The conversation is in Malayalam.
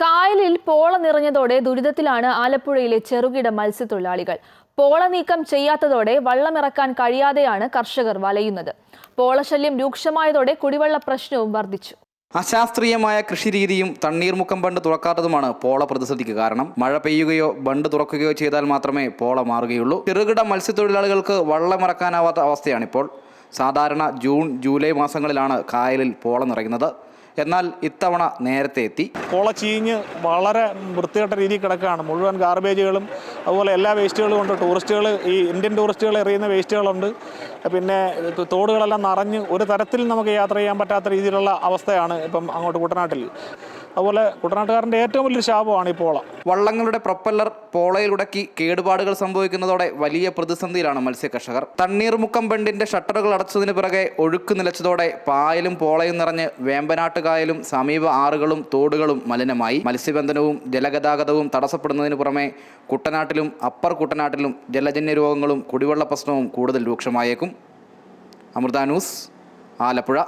കായലിൽ പോള നിറഞ്ഞതോടെ ദുരിതത്തിലാണ് ആലപ്പുഴയിലെ ചെറുകിട മത്സ്യത്തൊഴിലാളികൾ. പോള നീക്കം ചെയ്യാത്തതോടെ വള്ളമിറക്കാൻ കഴിയാതെയാണ് കർഷകർ വലയുന്നത്. പോളശല്യം രൂക്ഷമായതോടെ കുടിവെള്ള പ്രശ്നവും വർദ്ധിച്ചു. അശാസ്ത്രീയമായ കൃഷിരീതിയും തണ്ണീർമുക്കം ബണ്ട് തുറക്കാത്തതുമാണ് പോള പ്രതിസന്ധിക്ക് കാരണം. മഴ പെയ്യുകയോ ബണ്ട് തുറക്കുകയോ ചെയ്താൽ മാത്രമേ പോള മാറുകയുള്ളൂ. ചെറുകിട മത്സ്യത്തൊഴിലാളികൾക്ക് വള്ളമിറക്കാനാവാത്ത അവസ്ഥയാണിപ്പോൾ. സാധാരണ ജൂൺ ജൂലൈ മാസങ്ങളിലാണ് കായലിൽ പോള നിറയുന്നത്. എന്നാൽ ഇത്തവണ നേരത്തെ എത്തി. പോള ചീഞ്ഞ് വളരെ വൃത്തികെട്ട രീതിയിൽ കിടക്കുകയാണ്. മുഴുവൻ ഗാർബേജുകളും അതുപോലെ എല്ലാ വേസ്റ്റുകളും ഉണ്ട്. ടൂറിസ്റ്റുകൾ, ഈ ഇന്ത്യൻ ടൂറിസ്റ്റുകൾ എറിയുന്ന വേസ്റ്റുകളുണ്ട്. പിന്നെ തോടുകളെല്ലാം നിറഞ്ഞ് ഒരു തരത്തിൽ നമുക്ക് യാത്ര ചെയ്യാൻ പറ്റാത്ത രീതിയിലുള്ള അവസ്ഥയാണ് ഇപ്പം അങ്ങോട്ട് കുട്ടനാട്ടിൽ. അതുപോലെ കുട്ടനാട്ടുകാരൻ്റെ ഏറ്റവും വലിയൊരു ശാപമാണ് ഈ പോള. വള്ളങ്ങളുടെ പ്രൊപ്പല്ലർ പോളയിലുടക്കി കേടുപാടുകൾ സംഭവിക്കുന്നതോടെ വലിയ പ്രതിസന്ധിയിലാണ് മത്സ്യ കർഷകർ. തണ്ണീർമുക്കം ബണ്ടിന്റെ ഷട്ടറുകൾ അടച്ചതിന് പിറകെ ഒഴുക്ക് നിലച്ചതോടെ പായലും പോളയും നിറഞ്ഞ് വേമ്പനാട്ട് കായലും സമീപ ആറുകളും തോടുകളും മലിനമായി. മത്സ്യബന്ധനവും ജലഗതാഗതവും തടസ്സപ്പെടുന്നതിന് പുറമെ കുട്ടനാട്ടിലും അപ്പർ കുട്ടനാട്ടിലും ജലജന്യ രോഗങ്ങളും കുടിവെള്ള പ്രശ്നവും കൂടുതൽ രൂക്ഷമായേക്കും. അമൃത ന്യൂസ്, ആലപ്പുഴ.